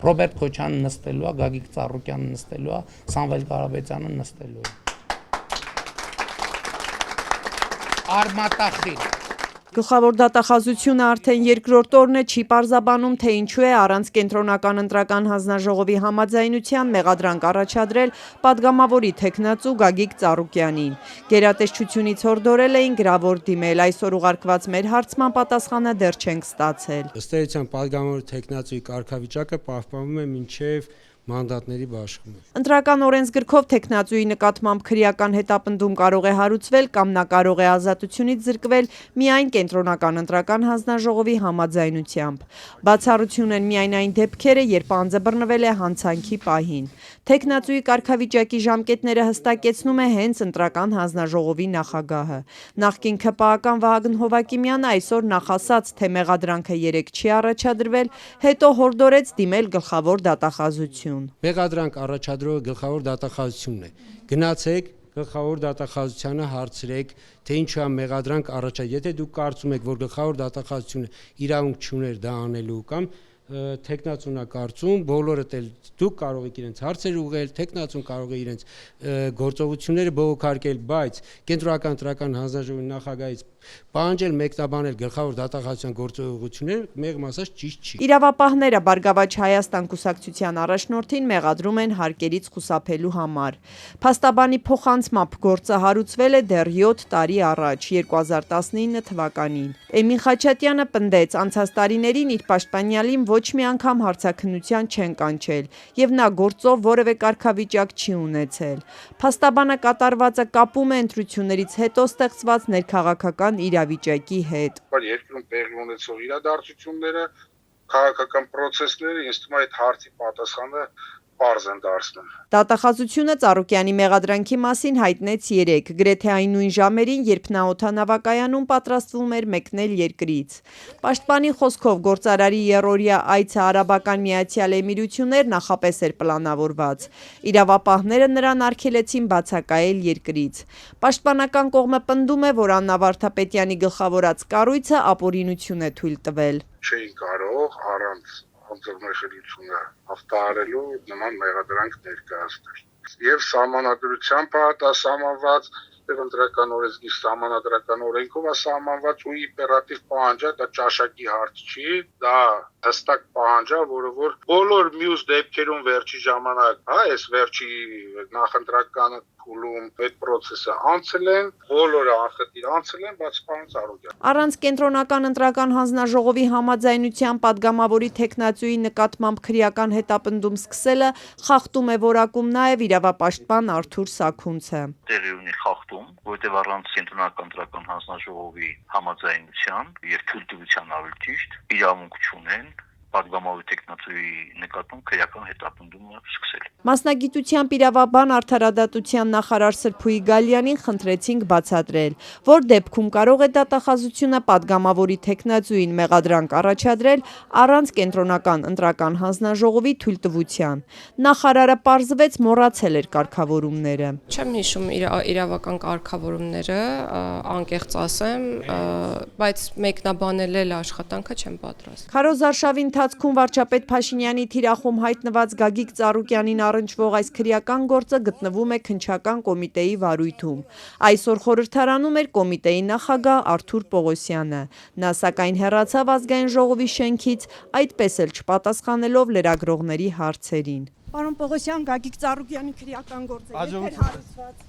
Ռոբերտ Քոչյանը նստելու է, Գագիկ Ծառուկյանը նստելու է, Սամվել Կարապետյանը նստելու է։ Արմատախիլ Գլխավոր դատախազությունը արդեն երկրորդ օրն է չի պարզաբանում, թե ինչու է առանց կենտրոնական ընտրական հանձնաժողովի համաձայնության մեղադրանք առաջադրել պատգամավորի թեկնածու Գագիկ Ծառուկյանին։ Գերատեսչությունից հորդորել էին գրավոր դիմել, այսօր ուղարկված մեր հարցման պատասխանը դեռ չենք ստացել։ Ըստ էության պատգամավորի թեկնածուի կարգավիճակը պահպանվում է մինչև մանդատների բաշխումը։ Ընտրական օրենսգրքով թեկնածուի նկատմամբ քրեական հետապնդում կարող է հարուցվել կամ նա կարող է ազատությունից զրկվել միայն կենտրոնական ընտրական հանձնաժողովի համաձայնությամբ։ Բացառություն են միայն այն դեպքերը, երբ անձը բռնվել է հանցանքի պահին։ Թեկնածուի կարգավիճակի ժամկետները հստակեցնում է հենց ընտրական հանձնաժողովի նախագահը։ Նախկին ՔՊԱ-ական Վահագն Հովակիմյանը այսօր նախասաց, թե մեղադրանքը երեկ չի առաջադրվել, հետո հորդորեց դիմել գլխավոր դատախազություն։ Մեղադրանք առաջադրողը գլխավոր դատախազությունն է։ Գնացեք գլխավոր դատախազությանը հարցրեք, թե ինչու է մեղադրանք առաջադրել։ Եթե դուք կարծում եք, որ գլխավոր դատախազությունը իրավունք չուներ դա անելու կամ թեկնածուն է կարծում, բոլորը դուք կարող եք իրենց հարցեր ուղղել, թեկնածուն կարող է իրենց գործողությունները բողոքարկել, բայց կենտրոնական ընտրական հանձնաժողովի նախագահից պահանջել մեկնաբանել գլխավոր դատախազության գործողությունները մեղմ ասած ճիշտ չի։ Իրավապահները Բարգավաճ Հայաստան կուսակցության առաջնորդին մեղադրում են հարկերից խուսափելու համար։ Փաստաբանի փոխանցմամբ գործը հարուցվել է դեռ 7 տարի առաջ, 2019 թվականին։ Էմին Խաչատյանը պնդեց, անցած տարիներին իր պաշտպանյալին ոչ մի անգամ հարցաքննության չեն կանչել, եւ նա գործով որևէ կարգավիճակ չի ունեցել։ Փաստաբանը կատարվածը կապում է ընտրություններից հետո ստեղծված ներքաղաքական իրավիճակի հետ։ Երկրում տեղի ունեցող իրադարձությունները, քաղաքական process-ները, ինձ թվում է այդ հարցի պատասխանը պարզ են դարձնում։ Դատախազությունը Ծառուկյանի մեղադրանքի մասին հայտնեց երեկ, գրեթե այն նույն ժամերին, երբ նա օդանավակայանում պատրաստվում էր մեկնել երկրից։ Պաշտպանի խոսքով գործարարի երրորդյա այցը Արաբական Միացյալ Էմիրություններ նախապես էր պլանավորված։ Իրավապահները նրան արգելեցին բացակայել երկրից։ Պաշտպանական կողմը պնդում է, որ Աննա Վարդապետյանի գլխավորած կառույցը ապօրինություն է թույլ տվել։ Չէին կարող առանց անձնաշրջությունը հաղթահարելու նման մեղադրանք ներկայացնել։ Եվ սահմանադրությամբ սահմանված եւ ընտրական օրենսգիր սահմանադրական օրենքով սահմանված ու իպերատիվ պահանջ է, դա ճաշակի հարց չի, դա հստակ պահանջ է, որը բոլոր մյուս դեպքերում վերջի ժամանակ, այս վերջի նախընտրական փուլում այդ process-ը անցել են, բոլորը անխտիր անցել են, բաց պարոն Ծառուկյան։ Առանց կենտրոնական ընտրական հանձնաժողովի համաձայնության պատգամավորի թեկնածուի նկատմամբ քրեական հետապնդում սկսելը խախտում է որակում նաև իրավապաշտպան Արթուր Սաքունցը։ Տեղի ունի խախտում, որտեղ առանց կենտրոնական ընտրական հանձնաժողովի համաձայնության եւ թույլտվության ավելի ճիշտ իրավունք չունեն պատգամավորի թեկնածուի նկատմամբ քրեական հետապնդումը սկսել։ Մասնագիտությամբ իրավաբան արդարադատության նախարար Սրփուի Գալյանին խնդրեցինք բացատրել, որ դեպքում կարող է դատախազությունը պատգամավորի թեկնածուին մեղադրանք առաջադրել առանց կենտրոնական ընտրական հանձնաժողովի թույլտվության։ Նախարարը պարզվեց մոռացել էր կարգավորումները։ Չեմ հիշում իրավական կարգավորումները, անկեղծ ասեմ, բայց մեկնաբանել աշխատանքը չեմ պատրաստ։ Քարոզարշավի ընթացքում վարչապետ Փաշինյանի թիրախում հայտնված Գագիկ Ծառուկյանին առնչվող այս քրեական գործը գտնվում է քննչական կոմիտեի վարույթում։ Այսօր խորհրդարանում էր կոմիտեի նախագահ Արթուր Պողոսյանը։ Նա սակայն հեռացավ ազգային ժողովի շենքից, այդպես էլ չպատասխանելով լրագրողների հարցերին։ Պարոն Պողոսյան, Գագիկ Ծառուկյանի քրեական գործը երբ էր հարուցված։